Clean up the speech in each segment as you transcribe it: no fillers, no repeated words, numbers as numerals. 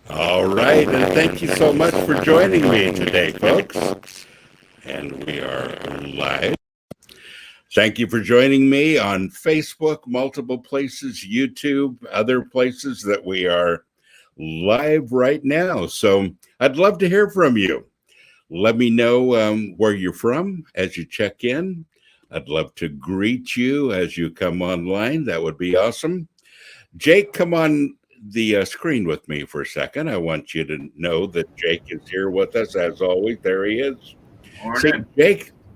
All right, and thank you so much for joining me today, folks. And we are live. Thank you for joining me on Facebook, multiple places, YouTube, other places that we are live right now. So I'd love to hear from you. Let me know where you're from as you check in. I'd love to greet you as you come online. That would be awesome. Jake, come on the screen with me for a second. I want you to know that Jake is here with us as always. There he is. See,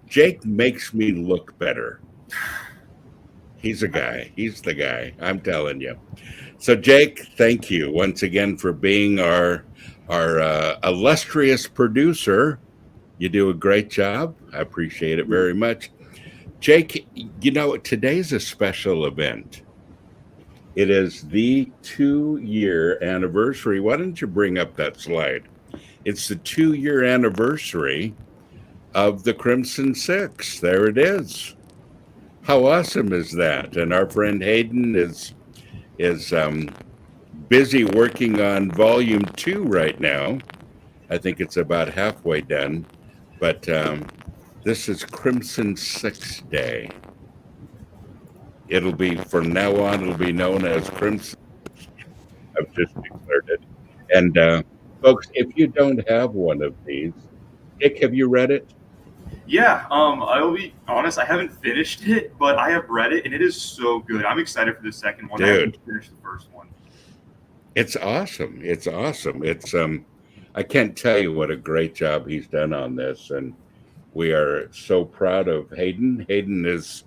Jake makes me look better. He's a guy. He's the guy. I'm telling you. So, Jake, thank you once again for being our illustrious producer. You do a great job. I appreciate it very much. Jake, you know, today's a special event. It is the 2-year anniversary. Why don't you bring up that slide? It's the 2-year anniversary of the Crimson Six. There it is. How awesome is that? And our friend Hayden is busy working on volume 2 right now. I think it's about halfway done. But this is Crimson Six Day. It'll be, from now on, it'll be known as Crimson. I've just declared it. And folks, if you don't have one of these, Dick, have you read it? Yeah, I'll be honest, I haven't finished it, but I have read it, and it is so good. I'm excited for the second one. Dude. I haven't finished the first one. It's awesome. It's awesome. It's I can't tell you what a great job he's done on this, and we are so proud of Hayden. Hayden is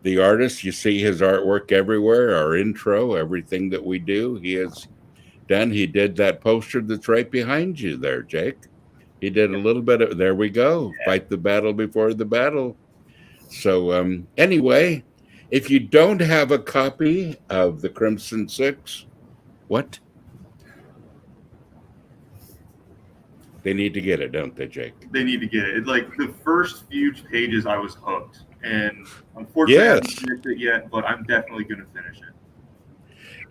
the artist. You see his artwork everywhere, our intro, everything that we do, he has done. He did that poster that's right behind you there, Jake. He did a little bit of, there we go, fight the battle before the battle. So anyway, if you don't have a copy of the Crimson Six, what? They need to get it, don't they, Jake? They need to get it. Like, the first few pages, I was hooked. And unfortunately, I haven't finished it yet, but I'm definitely going to finish it.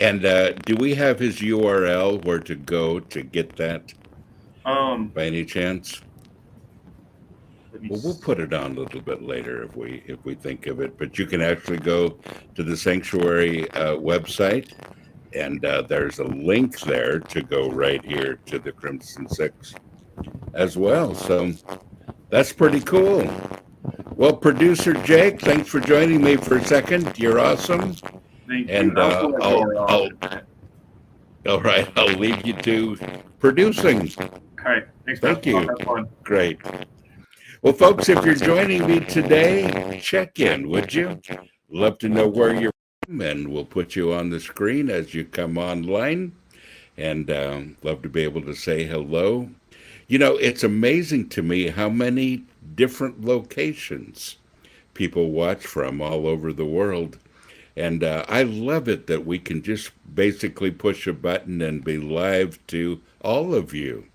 And do we have his URL where to go to get that? By any chance? Well, we'll put it on a little bit later if we think of it. But you can actually go to the Sanctuary website, and there's a link there to go right here to the Crimson Six as well. So that's pretty cool. Well, producer Jake, thanks for joining me for a second. You're awesome. Thank you. And all right, I'll leave you to producing. All right. Thanks, Thank you. Great. Well, folks, if you're joining me today, check in, would you? Love to know where you're from, and we'll put you on the screen as you come online. And love to be able to say hello. You know, it's amazing to me how many different locations people watch from all over the world. And I love it that we can just basically push a button and be live to all of you.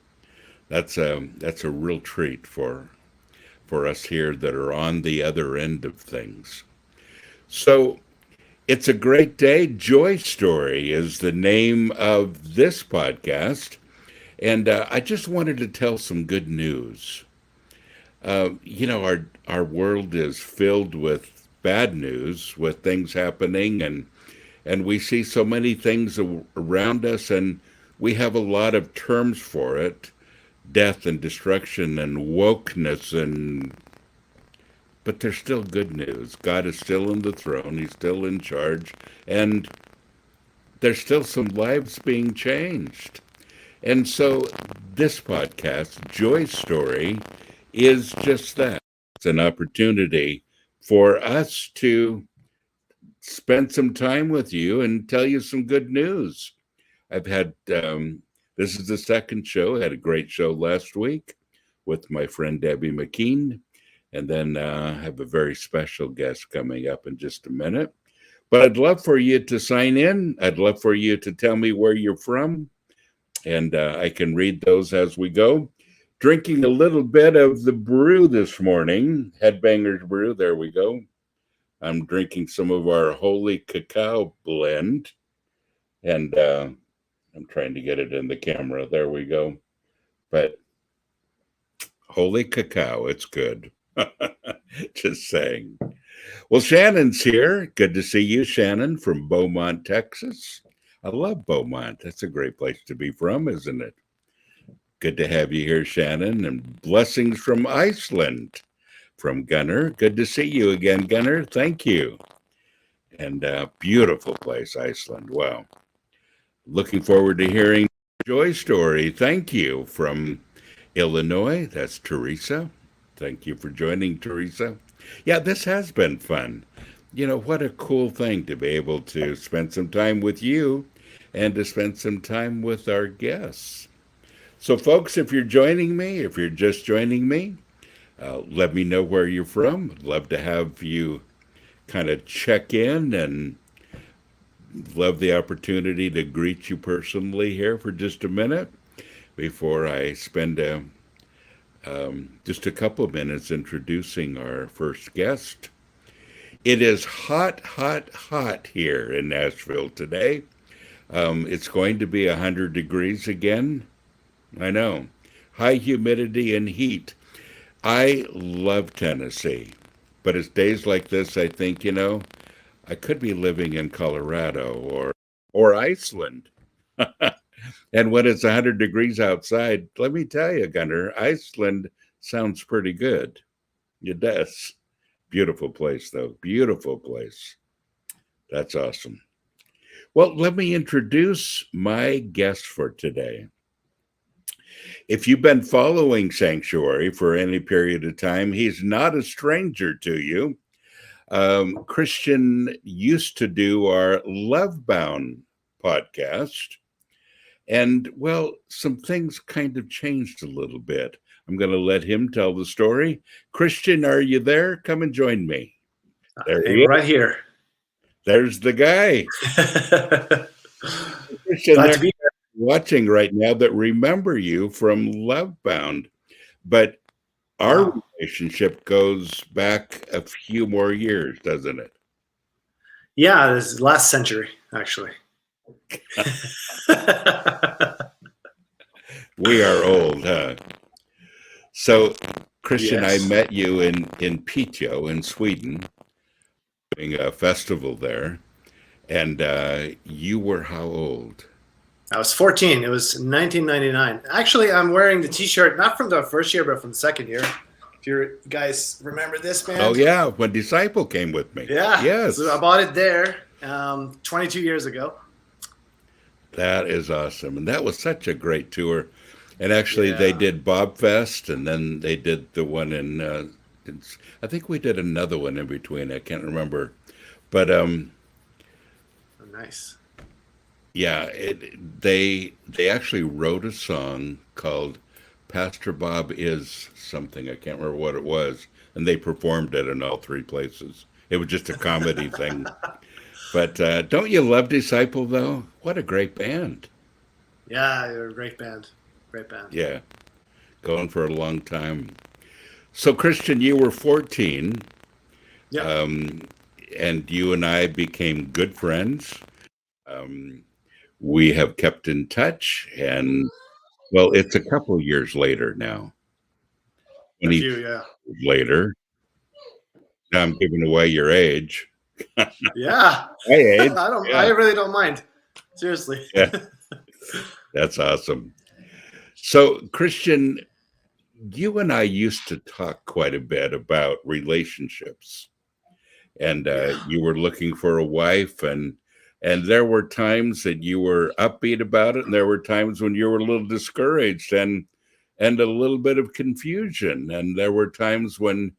That's a real treat for us here that are on the other end of things. So it's a great day. Joy Story is the name of this podcast. And I just wanted to tell some good news. You know, our world is filled with bad news, with things happening, and we see so many things around us, and we have a lot of terms for it. Death and destruction and wokeness, but there's still good news. God is still on the throne. He's still in charge. And there's still some lives being changed. And so this podcast, Joy Story, is just that. It's an opportunity for us to spend some time with you and tell you some good news. I've had, this is the second show. I had a great show last week with my friend Debbie McKean. And then I have a very special guest coming up in just a minute. But I'd love for you to sign in. I'd love for you to tell me where you're from. And I can read those as we go. Drinking a little bit of the brew this morning, Headbangers Brew. There we go. I'm drinking some of our Holy Cacao blend. And I'm trying to get it in the camera. There we go. But Holy Cacao, it's good. Just saying. Well, Shannon's here. Good to see you, Shannon, from Beaumont, Texas. I love Beaumont. That's a great place to be from, isn't it? Good to have you here, Shannon. And blessings from Iceland, from Gunnar. Good to see you again, Gunnar. Thank you. And beautiful place, Iceland. Wow. Looking forward to hearing Joy story. Thank you from Illinois. That's Teresa. Thank you for joining, Teresa. Yeah, this has been fun. You know, what a cool thing to be able to spend some time with you and to spend some time with our guests. So, folks, if you're joining me, if you're just joining me, let me know where you're from. I'd love to have you kind of check in, and love the opportunity to greet you personally here for just a minute before I spend just a couple of minutes introducing our first guest. It is hot, hot, hot here in Nashville today. It's going to be 100 degrees again. I know. High humidity and heat. I love Tennessee, but it's days like this I think, you know, I could be living in Colorado or Iceland. And when it's 100 degrees outside, let me tell you, Gunnar, Iceland sounds pretty good. It does. Beautiful place, though. Beautiful place. That's awesome. Well, let me introduce my guest for today. If you've been following Sanctuary for any period of time, he's not a stranger to you. Christian used to do our Lovebound podcast. And, well, some things kind of changed a little bit. I'm going to let him tell the story. Christian, are you there? Come and join me. There he is. Right here. There's the guy. Christian, Glad to be here. Watching right now that remember you from Lovebound. But our relationship goes back a few more years, doesn't it? Yeah, this is last century, actually. We are old, huh? So, Christian, Yes. I met you in Piteå in Sweden, doing a festival there, and you were how old? I was 14. It was 1999. Actually, I'm wearing the T-shirt not from the first year, but from the second year. If you guys remember this band? Oh yeah, when Disciple came with me. Yeah. Yes. So I bought it there 22 years ago. That is awesome, and that was such a great tour. And actually, they did Bob Fest, and then they did the one in I think we did another one in between. I can't remember, but Oh, nice. yeah, they actually wrote a song called "Pastor Bob Is Something." I can't remember what it was, and they performed it in all three places. It was just a comedy thing. But don't you love Disciple, though? What a great band. Yeah, you're a great band. Great band. Yeah, going for a long time. So, Christian, you were 14. Yeah. And you and I became good friends. We have kept in touch, and, well, it's a couple years later now. A few, yeah. Later. Now I'm giving away your age. Yeah. My age. I really don't mind. Seriously. Yeah. That's awesome. So, Christian, you and I used to talk quite a bit about relationships, and you were looking for a wife, and there were times that you were upbeat about it, and there were times when you were a little discouraged. And and a little bit of confusion. And there were times when,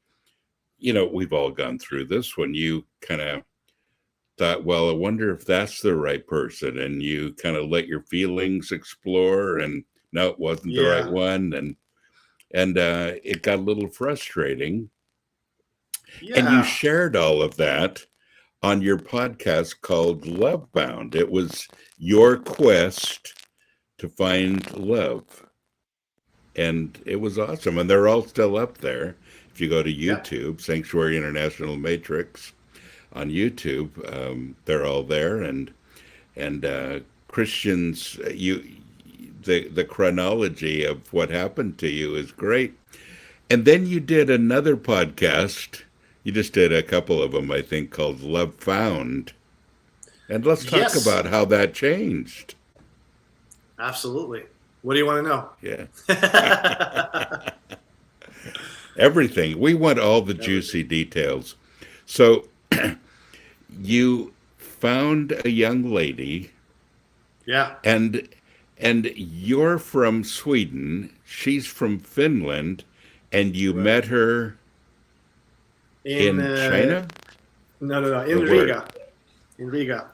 we've all gone through this, when you kind of thought, well, I wonder if that's the right person. And you kind of let your feelings explore, and no, it wasn't the right one. And it got a little frustrating. Yeah. And you shared all of that on your podcast called Love Bound. It was your quest to find love. And it was awesome. And they're all still up there. If you go to YouTube, Sanctuary International Matrix on YouTube, they're all there. And Christians, the chronology of what happened to you is great. And then you did another podcast. You just did a couple of them, I think, called Love Found. And let's talk about how that changed. Absolutely. What do you want to know? Yeah. Everything. We want all the juicy details. So you found a young lady. Yeah. And you're from Sweden. She's from Finland. And you met her in China? No. In Riga. In Riga.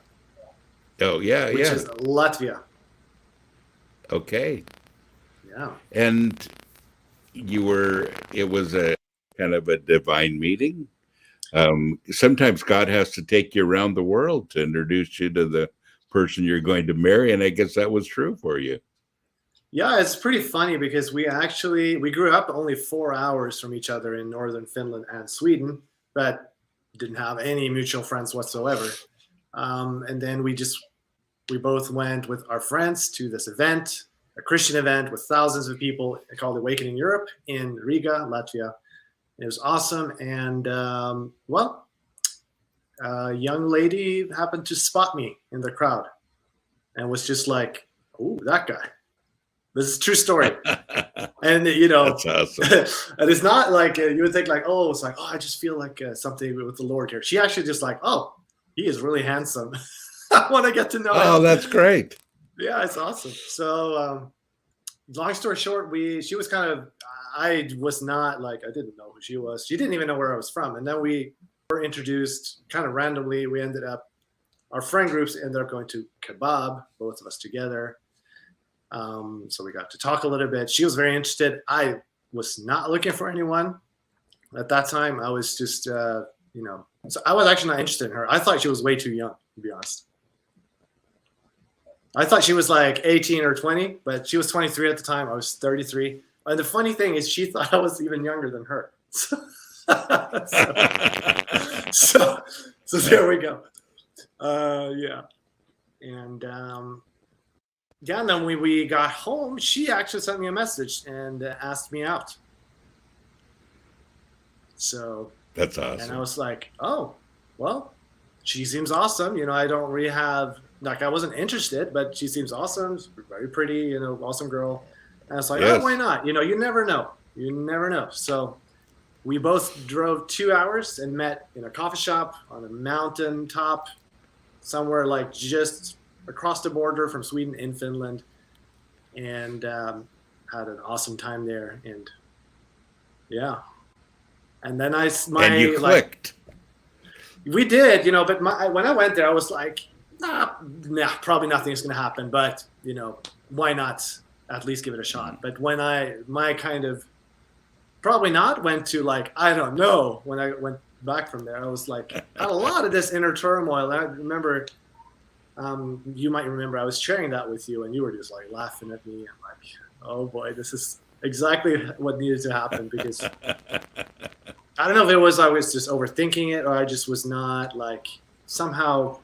Oh, yeah, which is Latvia. Okay. Yeah. And it was a kind of a divine meeting. Sometimes God has to take you around the world to introduce you to the person you're going to marry. And I guess that was true for you. Yeah, it's pretty funny because we grew up only 4 hours from each other in northern Finland and Sweden, but didn't have any mutual friends whatsoever. And then we both went with our friends to this event, a Christian event with thousands of people called Awakening Europe in Riga, Latvia. It was awesome. And a young lady happened to spot me in the crowd and was just like, "Ooh, that guy." This is a true story. And, That's awesome. And it's not like you would think like, it's like, I just feel like something with the Lord here. She actually just like, he is really handsome. I want to get to know him. Oh, that's great. Yeah, it's awesome. So long story short, she was kind of, I was not like, I didn't know who she was. She didn't even know where I was from. And then we were introduced kind of randomly. Our friend groups ended up going to kebab, both of us together. So we got to talk a little bit. She was very interested. I was not looking for anyone at that time. I was just, so I was actually not interested in her. I thought she was way too young, to be honest. I thought she was like 18 or 20, but she was 23 at the time. I was 33. And the funny thing is she thought I was even younger than her. So there we go. Yeah. And, and then when we got home, she actually sent me a message and asked me out. So that's awesome. And I was like, oh, well, she seems awesome. I don't really have, like, I wasn't interested, but she seems awesome. She's very pretty, awesome girl. And I was like, why not? You never know. You never know. So we both drove 2 hours and met in a coffee shop on a mountain top somewhere like just across the border from Sweden in Finland, and had an awesome time there. And and then and you clicked. We did, but when I went there, I was like, probably nothing's going to happen, but why not at least give it a shot? But when my kind of probably not went to like, I don't know, when I went back from there, I was like, had a lot of this inner turmoil. And I remember, you might remember I was sharing that with you and you were just like laughing at me. I'm like, oh boy, this is exactly what needed to happen, because I don't know if it was I was just overthinking it or I just was not like, somehow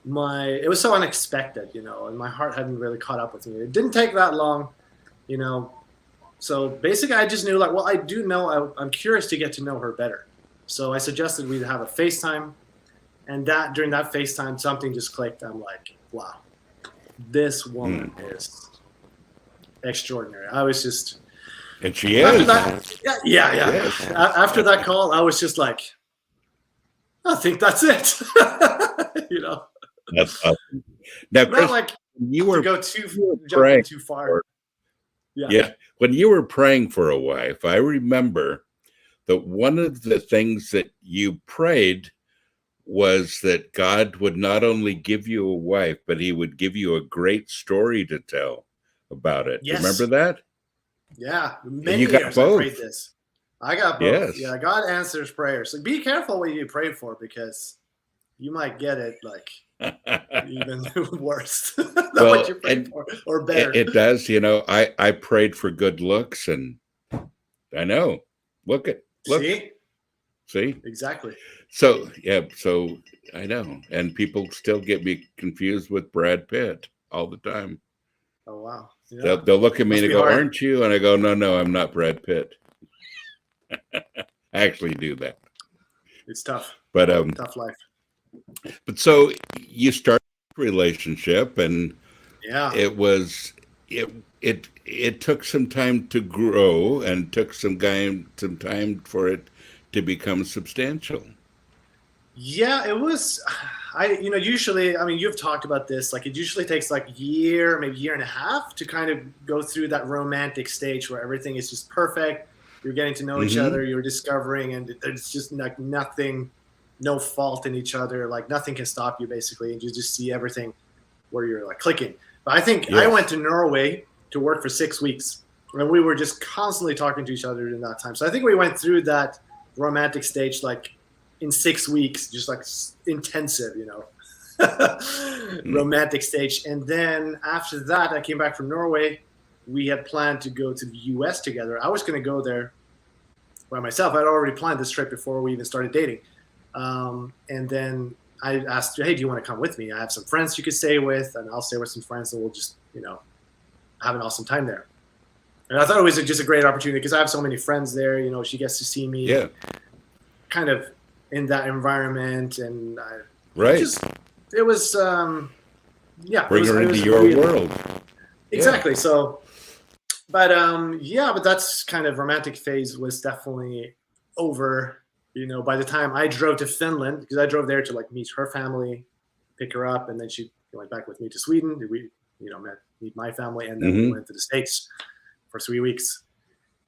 it was so unexpected, and my heart hadn't really caught up with me. It didn't take that long, so basically I just knew like, well, I do know I'm curious to get to know her better. So I suggested we'd have a FaceTime, and during that FaceTime, something just clicked. I'm like, wow, this woman is extraordinary. I was just, and she is. Yeah. Yes. After that call, I was just like, I think that's it. That's awesome. Now, Chris, not like you were jumping too far. Yeah. When you were praying for a wife, I remember that one of the things that you prayed was that God would not only give you a wife, but he would give you a great story to tell about it. Yes. Remember that? Yeah. Many you got years both. I prayed this. I got both. Yes. Yeah, God answers prayers. So be careful what you pray for, because you might get it like even worse than what you prayed for, or better. It does. I prayed for good looks, and I know. Look. See? Exactly. So I know. And people still get me confused with Brad Pitt all the time. Oh, wow. Yeah. They'll look at me and go, hard. "Aren't you?" And I go, "No, I'm not Brad Pitt." I actually do that. It's tough. But tough life. But so you started a relationship, and it was it took some time to grow, and took some time for it to become substantial. Yeah, it was. Usually, I mean, you've talked about this. Like, it usually takes like maybe year and a half to kind of go through that romantic stage where everything is just perfect. You're getting to know each other. You're discovering, and it's just like nothing, no fault in each other. Like, nothing can stop you, basically, and you just see everything where you're like clicking. But I think I went to Norway to work for 6 weeks, and we were just constantly talking to each other in that time. So I think we went through that romantic stage like in 6 weeks, just like intensive, romantic stage. And then after that, I came back from Norway. We had planned to go to the US together. I was going to go there by myself. I'd already planned this trip before we even started dating. And then I asked, "Hey, do you want to come with me? I have some friends you could stay with, and I'll stay with some friends, and we'll just, have an awesome time there." And I thought it was just a great opportunity because I have so many friends there. She gets to see me kind of in that environment. And it was, bring her into your world. Exactly. So, but that's kind of romantic phase was definitely over. By the time I drove to Finland, because I drove there to like meet her family, pick her up, and then she went back with me to Sweden. We, meet my family, and then we went to the States for 3 weeks.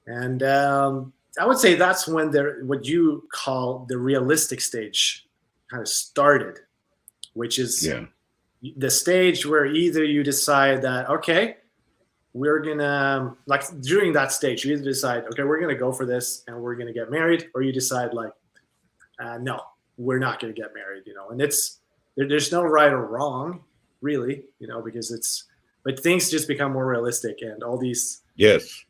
And I would say that's when what you call the realistic stage kind of started, which is the stage where either you decide that, okay, we're gonna, like, during that stage, you either decide, okay, we're gonna go for this and we're gonna get married, or you decide like, no, we're not gonna get married, and there's no right or wrong, really, because but things just become more realistic, and all these things,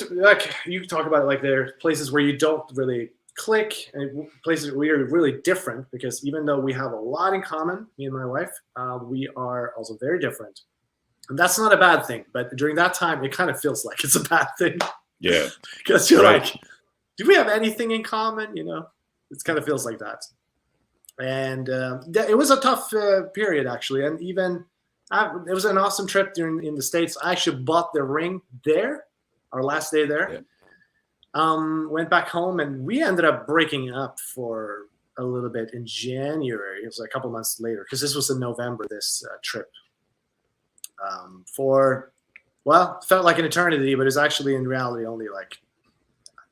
like you talk about it, like there are places where you don't really click, and places where we're really different, because even though we have a lot in common, me and my wife, we are also very different. And that's not a bad thing, but during that time, it kind of feels like it's a bad thing. Yeah. Because you're like, do we have anything in common? It kind of feels like that. And it was a tough period, actually. And even it was an awesome trip in the States. I actually bought the ring there, our last day there. Yeah. Went back home, and we ended up breaking up for a little bit in January. It was a couple months later, because this was in November, this trip. Felt like an eternity, but it's actually in reality only like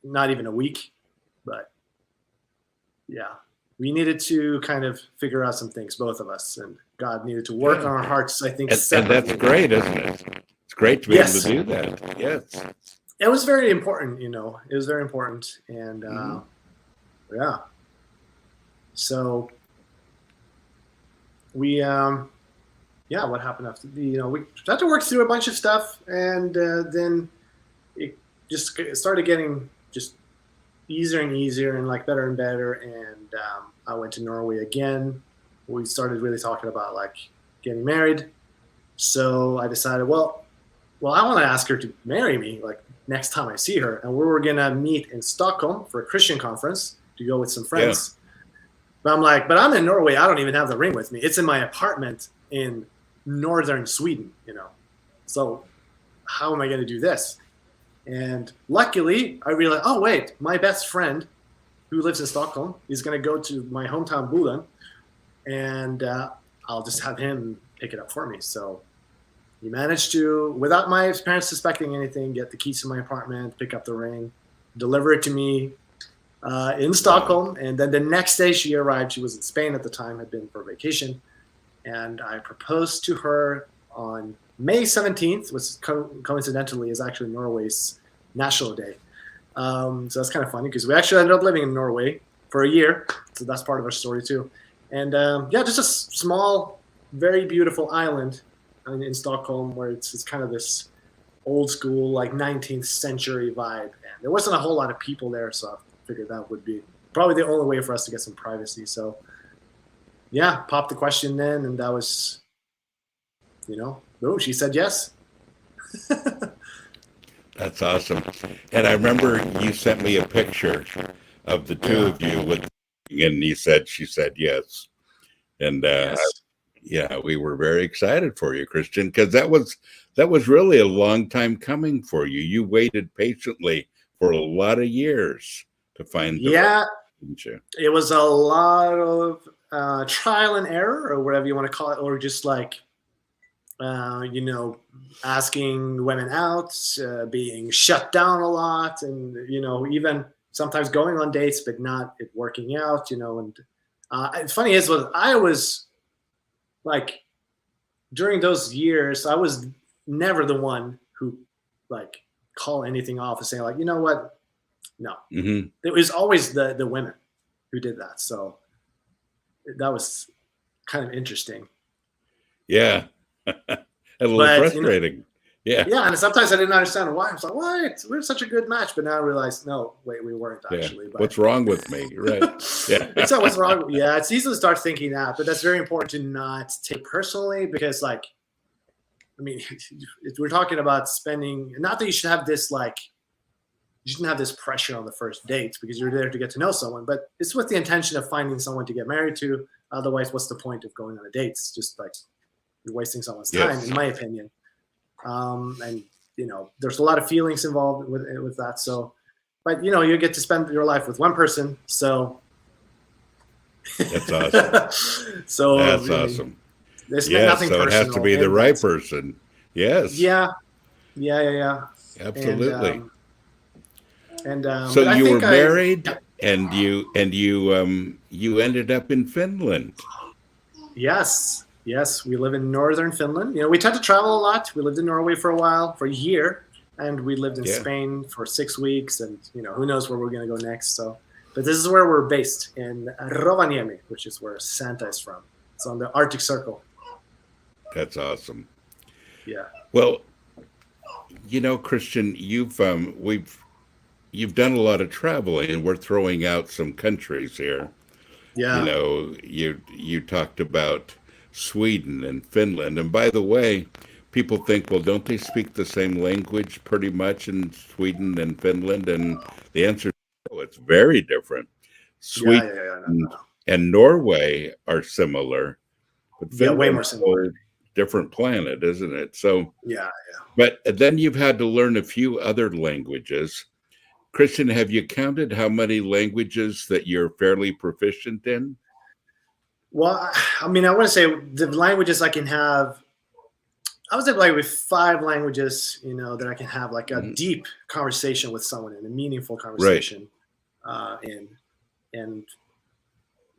not even a week. But yeah, we needed to kind of figure out some things, both of us, and God needed to work on our hearts, I think. And that's great, isn't it? It's great to be able to do that. Yes. It was very important, it was very important. And so we, what happened after? We had to work through a bunch of stuff, and then it just started getting just easier and easier, and like better and better. And I went to Norway again. We started really talking about like getting married. So I decided, well, I want to ask her to marry me like next time I see her, and we were gonna meet in Stockholm for a Christian conference to go with some friends. But I'm like, but I'm in Norway. I don't even have the ring with me. It's in my apartment in northern Sweden, so how am I going to do this? And luckily I realized, oh wait, my best friend who lives in Stockholm is going to go to my hometown Boden, and I'll just have him pick it up for me. So he managed to, without my parents suspecting anything, get the keys to my apartment, pick up the ring, deliver it to me in Stockholm. And then the next day she arrived. She was in Spain at the time, had been for vacation. And I proposed to her on May 17th, which coincidentally is actually Norway's National Day. So that's kind of funny because we actually ended up living in Norway for a year. So that's part of our story too. And just a small, very beautiful island in Stockholm where it's kind of this old school, like 19th century vibe. And there wasn't a whole lot of people there, so I figured that would be probably the only way for us to get some privacy. So yeah, popped the question then, and that was, boom, she said yes. That's awesome. And I remember you sent me a picture of the two of you and she said yes. And Yes. we were very excited for you, Christian, because that was really a long time coming for you. You waited patiently for a lot of years to find the right, didn't you? It was a lot of trial and error, or whatever you want to call it, or just like asking women out, being shut down a lot, and even sometimes going on dates but not it working out. And it's funny is what I was like during those years. I was never the one who like call anything off and say like, you know what, no. Mm-hmm. It was always the women who did that. So that was kind of interesting. Yeah. A little frustrating. Yeah, and sometimes I didn't understand why. I was like, "What? We're such a good match," but now I realized, no, wait, we weren't actually. But what's wrong with me? Right? Yeah. So what's wrong? Yeah, it's easy to start thinking that, but that's very important to not take personally because, like, I mean, if we're talking about spending, not that you should have this like, you shouldn't have this pressure on the first date because you're there to get to know someone, but it's with the intention of finding someone to get married to. Otherwise, what's the point of going on a date? It's just like you're wasting someone's time, in my opinion. And there's a lot of feelings involved with that. So, but you get to spend your life with one person. So that's awesome. So that's awesome. There's nothing so personal. It has to be the right person. Yes. Yeah. Absolutely. And so you were married, and you ended up in Finland. Yes, we live in northern Finland. We tend to travel a lot. We lived in Norway for a while, for a year, and we lived in Spain for 6 weeks. And who knows where we're going to go next. So, but this is where we're based in Rovaniemi, which is where Santa is from. It's on the Arctic Circle. That's awesome. Yeah. Well, Christian, you've done a lot of traveling, and we're throwing out some countries here. Yeah. You talked about Sweden and Finland. And by the way, people think, well, don't they speak the same language pretty much in Sweden and Finland? And the answer is no, it's very different. Sweden and Norway are similar, but Finland way more similar. is a different planet, isn't it? So yeah. But then you've had to learn a few other languages. Christian, have you counted how many languages that you're fairly proficient in? Well, I mean, I want to say the languages I can have, I would say like with 5 languages, that I can have like a deep conversation with someone in a meaningful conversation. Right.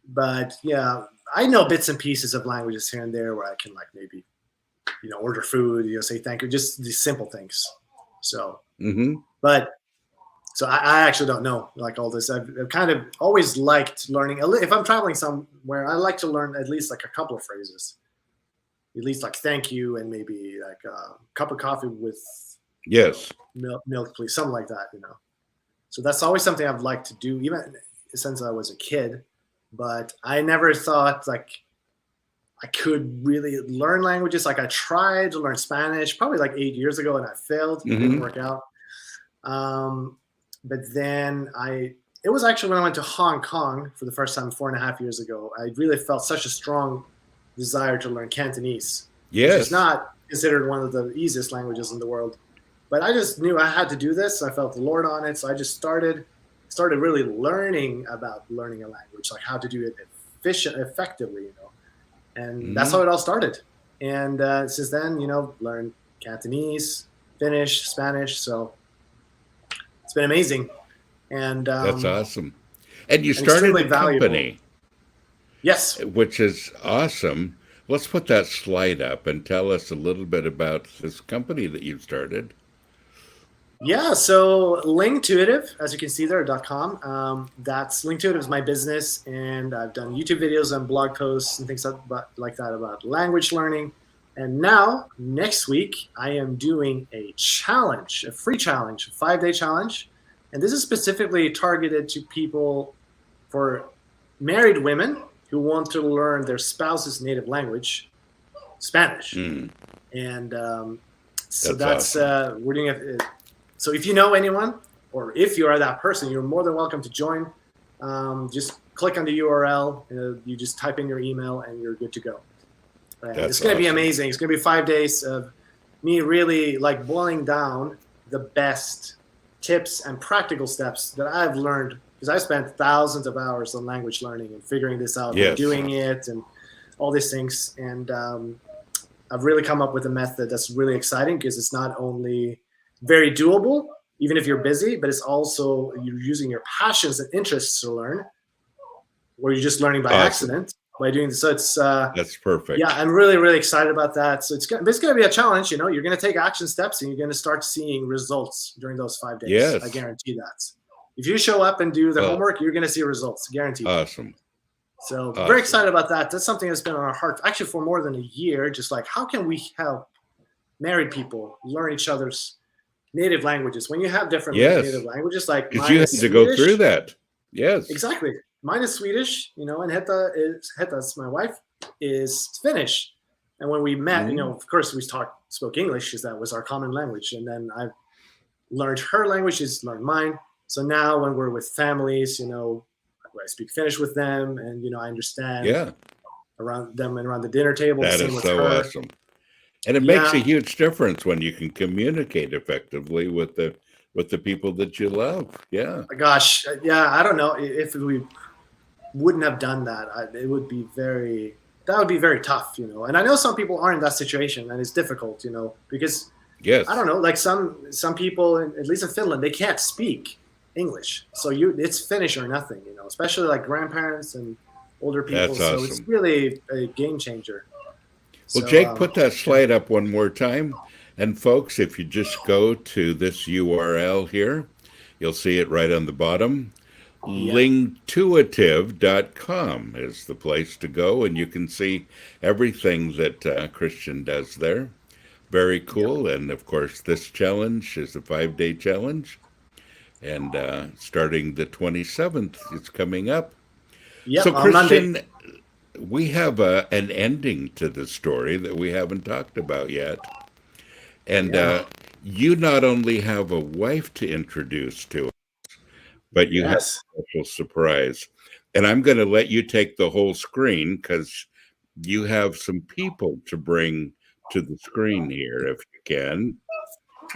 But yeah, I know bits and pieces of languages here and there where I can like maybe, order food, say thank you, just these simple things. So, but so I actually don't know like all this. I've kind of always liked learning. If I'm traveling somewhere, I like to learn at least like a couple of phrases. At least like thank you and maybe like a cup of coffee with milk, please, something like that. So that's always something I've liked to do, even since I was a kid. But I never thought like I could really learn languages. Like I tried to learn Spanish probably like 8 years ago, and I failed. It didn't work out. But then it was actually when I went to Hong Kong for the first time 4.5 years ago, I really felt such a strong desire to learn Cantonese. Yes. Which is not considered one of the easiest languages in the world. But I just knew I had to do this. I felt the Lord on it. So I just started really learning about learning a language, like how to do it effectively, And that's how it all started. And since then, learned Cantonese, Finnish, Spanish. So it's been amazing. And That's awesome. And you and started extremely a valuable. company, Yes. which is awesome. Let's put that slide up and tell us a little bit about this company that you've started. Yeah, so Linktuitive, as you can see there, .com. That's Linktuitive is my business, and I've done YouTube videos and blog posts and things like that about language learning. And now, next week, I am doing a challenge, a free challenge, a 5-day challenge. And this is specifically targeted to people, for married women who want to learn their spouse's native language, Spanish. Mm, And so that's that's we're doing it. So if you know anyone, or if you are that person, you're more than welcome to join. Just click on the URL. You just type in your email, and you're good to go. It's going to be awesome. amazing. It's going to be 5 days of me really like boiling down the best tips and practical steps that I've learned, because I spent thousands of hours on language learning and figuring this out, Yes. and doing it, and all these things. And I've really come up with a method that's really exciting, because it's not only very doable, even if you're busy, but it's also you're using your passions and interests to learn, or you're just learning by Awesome. accident by doing this. So it's That's perfect. yeah, I'm really, really excited about that. So it's going to be a challenge. You're going to take action steps, and you're going to start seeing results during those 5 days. Yes. I guarantee that. If you show up and do the Well, homework, you're going to see results, guaranteed. Awesome. So awesome. very excited about that. That's something that's been on our heart actually for more than a year. Just like, how can we help married people learn each other's native languages? When you have different Yes. native languages, like Because mine you had is to go Swedish. through that. Yes. Exactly. Mine is Swedish, and Heta's my wife, is Finnish. And when we met, of course we spoke English, because that was our common language. And then I learned her language, she's learned mine. So now when we're with families, I speak Finnish with them, and I understand Yeah. around them and around the dinner table. That same is with so her. awesome. And it makes a Yeah. huge difference when you can communicate effectively with the people that you love. Yeah. Gosh, yeah, I don't know if we wouldn't have done that. It would be that would be very tough, And I know some people are in that situation, and it's difficult, because Yes. I don't know, like some people, at least in Finland, they can't speak English, so it's Finnish or nothing, especially like grandparents and older people. That's So awesome. it's really a game changer. Well, So, Jake, put that slide up one more time. And folks, if you just go to this URL here, you'll see it right on the bottom. Yeah. Linktuitive.com is the place to go, and you can see everything that Christian does there. Very cool. And of course, this challenge is a 5-day challenge. And starting the 27th, it's coming up. yeah, So, on Monday. Christian, we have an ending to the story that we haven't talked about yet. And Yeah. you not only have a wife to introduce to us, but you have Yes. a special surprise. And I'm going to let you take the whole screen, because you have some people to bring to the screen here, if you can.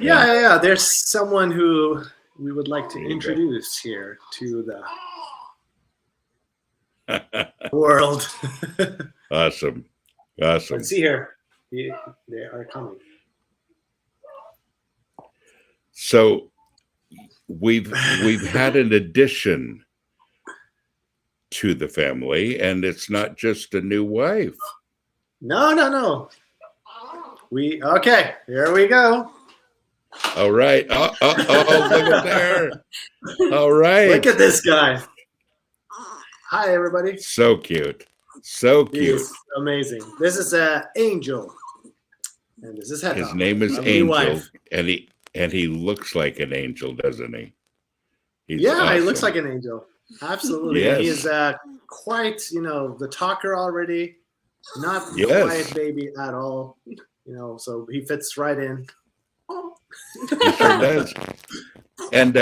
Yeah. There's someone who we would like to There you go. introduce here to the world. Awesome. Awesome. Let's see here. They are coming. So we've had an addition to the family, and it's not just a new wife. No. Okay, here we go. All right. Oh, look at there. All right. Look at this guy. Hi, everybody. So cute. So He cute. is amazing. This is Angel, and this is Heta. His name is my new Angel, wife. and he looks like an angel, doesn't he? He's Yeah, he looks awesome. like an angel. Absolutely. Yes. He is quite, the talker already. Not the Yes. quiet baby at all. So he fits right in. He sure does. And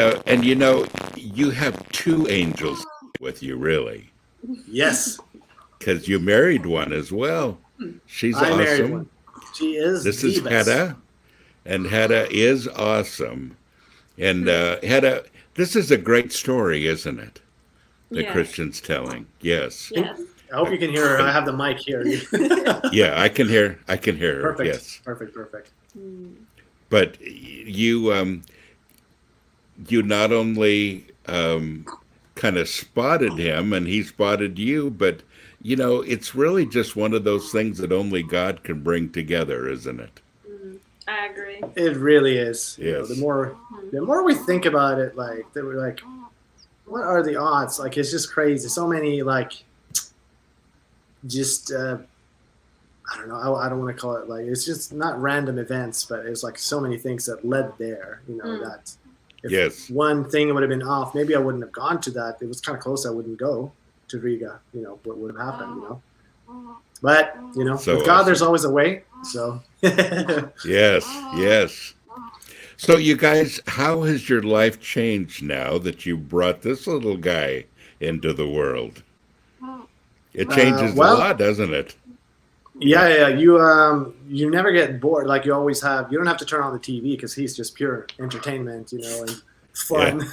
you have two angels with you, really, Yes, because you married one as well. She's I married awesome. one. She is. This the is best. Heta, and Heta is awesome. And Heta, this is a great story, isn't it? That Yes. Christian's telling. Yes. Yes. I hope you can hear her. I have the mic here. Yeah, I can hear her. Perfect. Yes. Perfect. But you not only kind of spotted him and he spotted you, but it's really just one of those things that only God can bring together, isn't it? I agree. It really is. Yes. The more we think about it, like that, we're like, what are the odds? Like, it's just crazy. So many, like, just I don't know. I don't want to call it, like, it's just not random events, but it's like so many things that led there. That if one thing would have been off, maybe I wouldn't have gone to that. It was kind of close. I wouldn't go to Riga. What would have happened? But So with God, there's always a way. So yes. So you guys, how has your life changed now that you brought this little guy into the world? It changes a lot, doesn't it? Yeah. You never get bored. Like, you always have. You don't have to turn on the TV because he's just pure entertainment, and fun.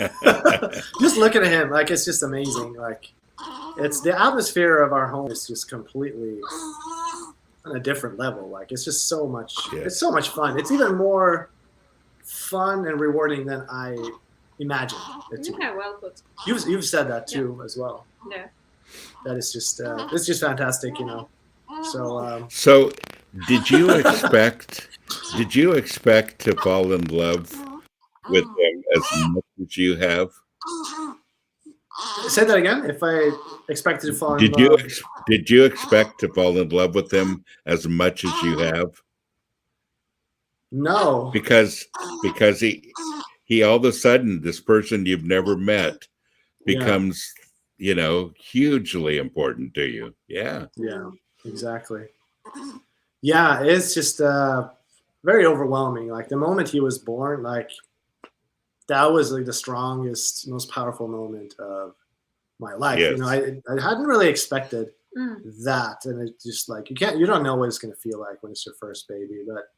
Just looking at him, like, it's just amazing. Like, it's the atmosphere of our home is just completely on a different level. Like, it's just so much. It's so much fun. It's even more fun and rewarding than I imagined it to be. Yeah, well put. You've said that too as well. Yeah. That is just it's just fantastic, So did you expect to fall in love with him as much as you have? say that again. If I expected to fall in love. Did you expect to fall in love with him as much as you have? No. Because he all of a sudden, this person you've never met becomes hugely important to you. Yeah Exactly. It's just very overwhelming. Like, the moment he was born, like, that was like the strongest, most powerful moment of my life. Yes. I hadn't really expected that, and it's just like you don't know what it's going to feel like when it's your first baby, but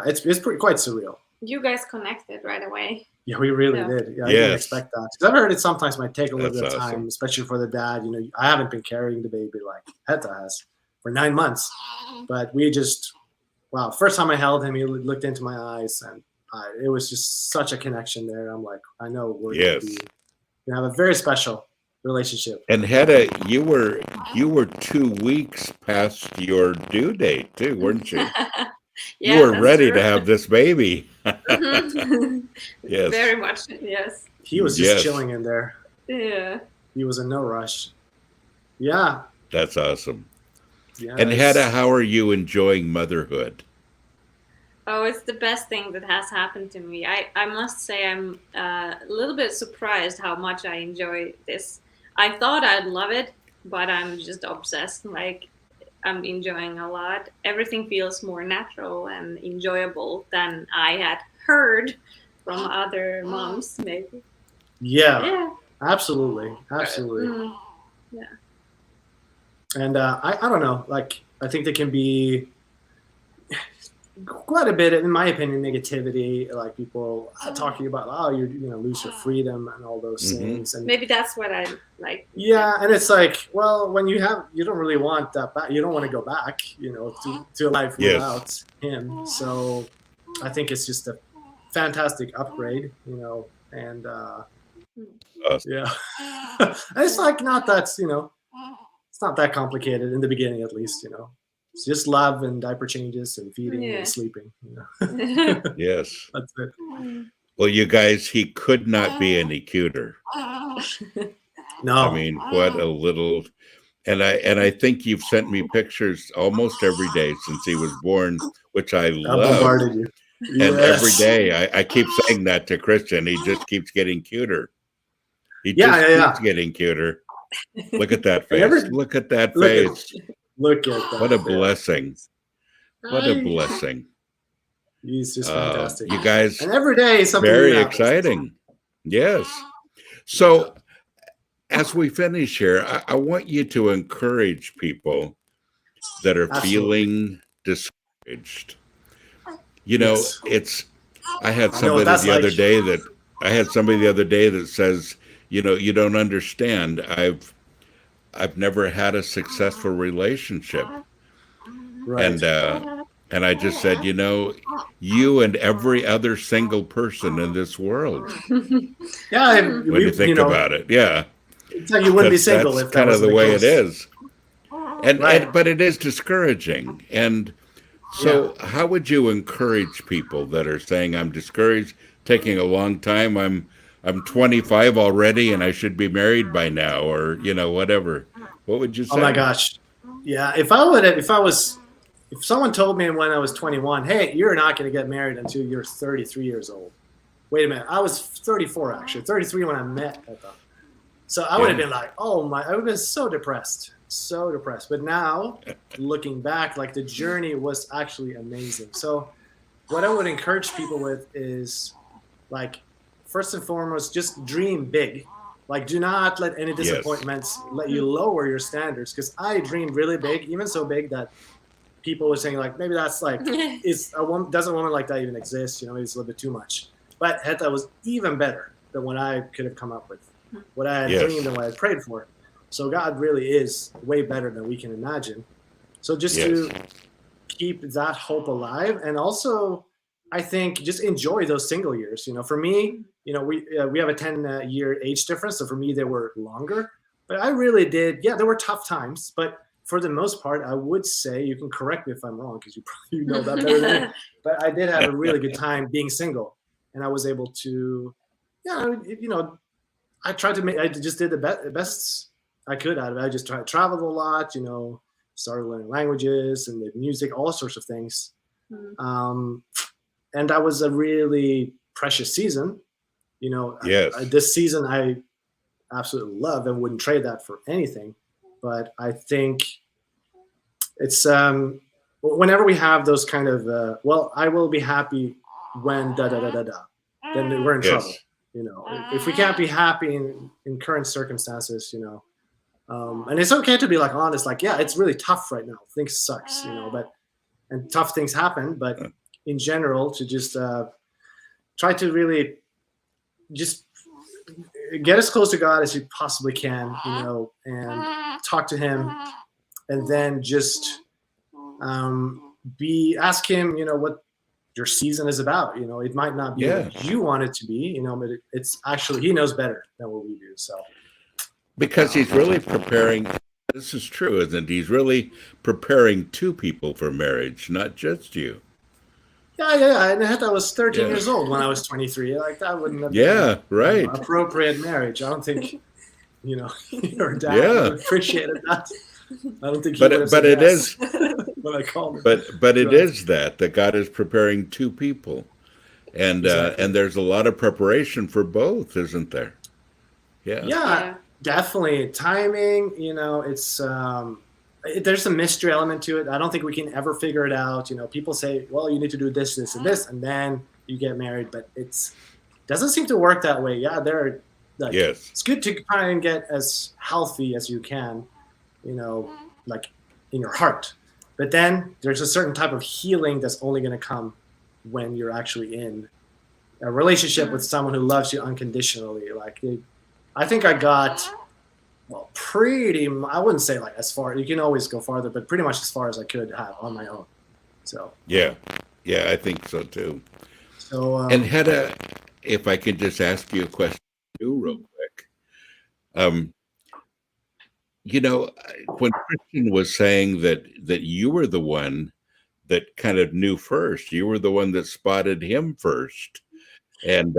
it's quite surreal. You guys connected right away. Yeah, we really did. Yeah, I didn't expect that, because I've heard it sometimes might take a little bit of time, especially for the dad. I haven't been carrying the baby like Heta has for 9 months, but we just first time I held him, he looked into my eyes, and it was just such a connection there. I'm like, I know we're gonna have a very special relationship. And Heta, you were 2 weeks past your due date too, weren't you? You were ready to have this baby. Yes. Very much, yes. He was just chilling in there. Yeah. He was in no rush. Yeah. That's awesome. Yeah. And Heta, how are you enjoying motherhood? Oh, it's the best thing that has happened to me. I must say I'm a little bit surprised how much I enjoy this. I thought I'd love it, but I'm just obsessed. Like, I'm enjoying a lot. Everything feels more natural and enjoyable than I had heard from other moms, maybe. Yeah. Absolutely. Yeah. And I don't know. Like, I think there can be quite a bit, in my opinion, negativity, like people talking about, you're gonna lose your freedom and all those things. And maybe that's what I like. Yeah, and it's like, well, when you don't really want that back. You don't want to go back, to a life without him. So I think it's just a fantastic upgrade, and and it's like not that, it's not that complicated in the beginning, at least, It's just love and diaper changes and feeding and sleeping. Yes. That's it. Well, you guys, he could not be any cuter. No. I mean, what a little. And I think you've sent me pictures almost every day since he was born, which I love. Bombarded you. And every day I keep saying that to Christian. He just keeps getting cuter. He just keeps getting cuter. Look at that face. Look at that face. Look at that. What a blessing. What a blessing. He's just fantastic. You guys, and every day something very exciting. Yes. So as we finish here, I want you to encourage people that are feeling discouraged. I had somebody the other day that says, you don't understand. I've never had a successful relationship. Right. And I just said, you know, you and every other single person in this world, Yeah, when you think about it. Yeah. it's like you wouldn't be single That's if that kind of wasn't the way it case. is. Right. But it is discouraging. And so how would you encourage people that are saying, I'm discouraged, taking a long time, I'm 25 already and I should be married by now, or, you know, whatever. What would you say? Oh my gosh. Yeah, if someone told me when I was 21, hey, you're not going to get married until you're 33 years old. Wait a minute, I was 34 actually, 33 when I met Heta. So I would have been like, oh my, I would have been so depressed. But now, looking back, like the journey was actually amazing. So what I would encourage people with is, like, first and foremost, just dream big. Like, do not let any disappointments let you lower your standards. Because I dreamed really big, even so big that people were saying, like, maybe that's like, does a woman like that even exist? You know, maybe it's a little bit too much. But Heta was even better than what I could have come up with, what I had dreamed and what I had prayed for. So God really is way better than we can imagine. So just to keep that hope alive, and also, I think, just enjoy those single years. You know, for me, you know, we have a 10-year age difference, so for me they were longer. But I really did. Yeah, there were tough times, but for the most part, I would say, you can correct me if I'm wrong because you know that better than me. But I did have a really good time being single, and I was able to, you know, I just did the best I could out of it. I just traveled a lot, you know, started learning languages and music, all sorts of things. And that was a really precious season. You know, this season I absolutely love and wouldn't trade that for anything. But I think it's whenever we have those kind of I will be happy when then we're in trouble. You know, if we can't be happy in current circumstances, you know, and it's okay to be like honest, like, yeah, it's really tough right now. Things sucks, you know, and tough things happen. But in general, to just try to really just get as close to God as you possibly can, you know, and talk to Him, and then just ask Him, you know, what your season is about. You know, it might not be what you want it to be, you know, but it's actually, He knows better than what we do. So because He's really preparing. This is true, isn't it? He's really preparing two people for marriage, not just you. Yeah. And I was 13 years old when I was 23. Like, that wouldn't have been right. Appropriate marriage. I don't think, you know, your dad appreciated that. I don't think. But it is. When I called him. But it is that God is preparing two people, and and there's a lot of preparation for both, isn't there? Yeah, definitely. Timing. You know, it's. There's a mystery element to it. I don't think we can ever figure it out. You know, people say, well, you need to do this, this, and this, and then you get married. But it doesn't seem to work that way. Yeah, it's good to try and get as healthy as you can, you know, like in your heart. But then there's a certain type of healing that's only going to come when you're actually in a relationship with someone who loves you unconditionally. Like, I think I got... Well, I wouldn't say like as far, you can always go farther, but pretty much as far as I could have on my own. So yeah, I think so too. So and Heta, if I could just ask you a question real quick. You know, when Christian was saying that you were the one that kind of knew first, you were the one that spotted him first. And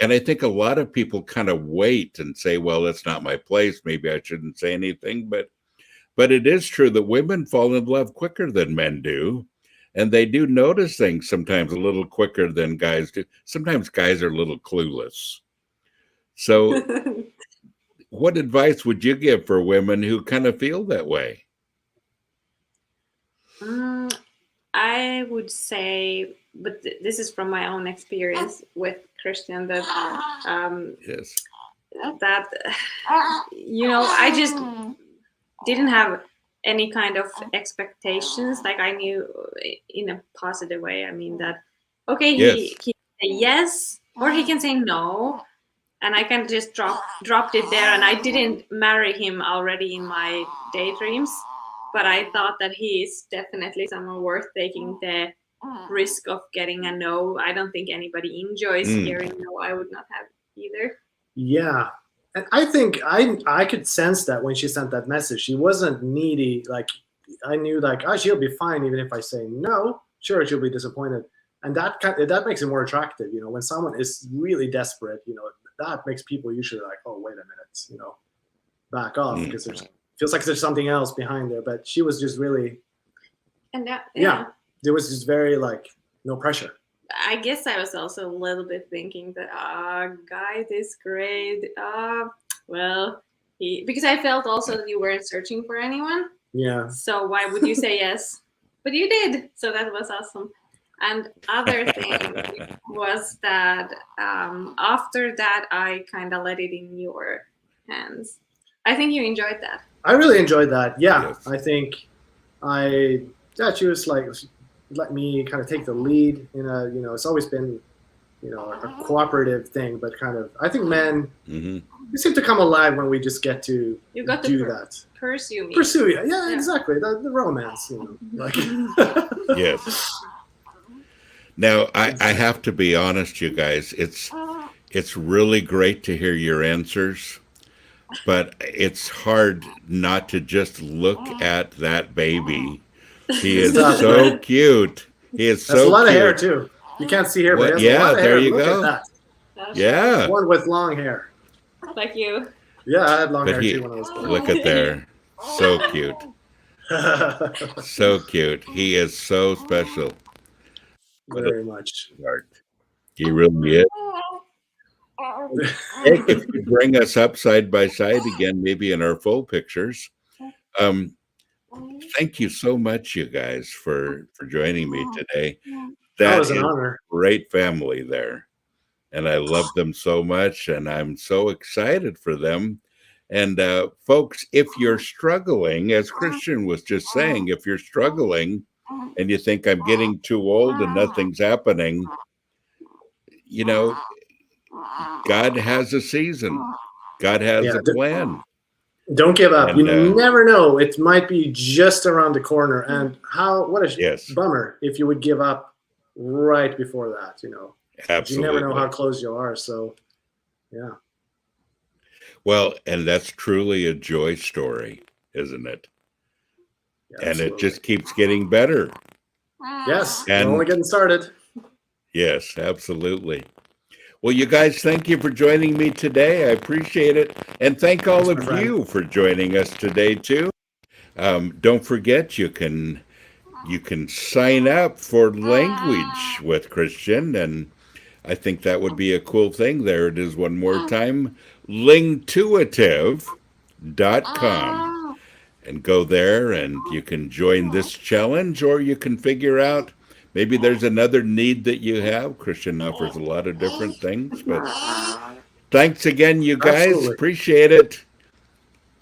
I think a lot of people kind of wait and say, well, that's not my place. Maybe I shouldn't say anything. But it is true that women fall in love quicker than men do. And they do notice things sometimes a little quicker than guys do. Sometimes guys are a little clueless. So what advice would you give for women who kind of feel that way? I would say, but this is from my own experience with Christian, that that you know, I just didn't have any kind of expectations. Like, I knew in a positive way. I mean that, okay, he can say yes or he can say no, and I kind of just dropped it there. And I didn't marry him already in my daydreams, but I thought that he is definitely someone worth taking the risk of getting a no. I don't think anybody enjoys hearing no. I would not have either. Yeah. And I think I could sense that when she sent that message. She wasn't needy. Like, I knew, like, oh, she'll be fine even if I say no. Sure, she'll be disappointed. And that makes it more attractive, you know, when someone is really desperate, you know, that makes people usually like, oh, wait a minute, you know, back off, because feels like there's something else behind there. But she was just really, and there was just very, like, no pressure. I guess I was also a little bit thinking that, guy this grade, well, because I felt also that you weren't searching for anyone. Yeah. So why would you say yes? But you did, so that was awesome. And other thing was that after that, I kind of let it in your hands. I think you enjoyed that. I really enjoyed that. Yeah, Yes. I think she was like, let me kind of take the lead in a, you know, it's always been, you know, a cooperative thing, but kind of, I think men, we seem to come alive when we just get to do that. Pursue me. Pursue, yeah, exactly. The romance, you know, like. Yes. Now, I have to be honest, you guys. It's really great to hear your answers, but it's hard not to just look at that baby. He is so cute. He is so cute. That's a lot of hair too. You can't see hair, but he has a lot of hair. There you Look go. at that. Yeah. One with long hair. Like you. Yeah, I had long hair too when I was born. Look at there. So cute. So cute. He is so special. Very much. He really is. Nick, if you bring us up side by side again, maybe in our full pictures. Thank you so much, you guys, for joining me today. That was an honor. Great family there. And I love them so much, and I'm so excited for them. And folks, if you're struggling, as Christian was just saying, if you're struggling and you think I'm getting too old and nothing's happening, you know, God has a season. God has a plan. Don't give up. And, you never know. It might be just around the corner. And what a bummer if you would give up right before that, you know. Absolutely. You never know how close you are. So, yeah. Well, and that's truly a joy story, isn't it? Yeah, and it just keeps getting better. Yes, and we're only getting started. Yes, absolutely. Well, you guys, thank you for joining me today. I appreciate it. And thank all of you for joining us today, too. Don't forget, you can sign up for language with Christian, and I think that would be a cool thing. There it is one more time, lingtuitive.com. And go there, and you can join this challenge, or you can figure out maybe there's another need that you have. Christian offers a lot of different things, but thanks again, you guys. Absolutely. Appreciate it.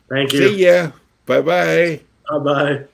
Thank you. See ya. Bye-bye. Bye-bye.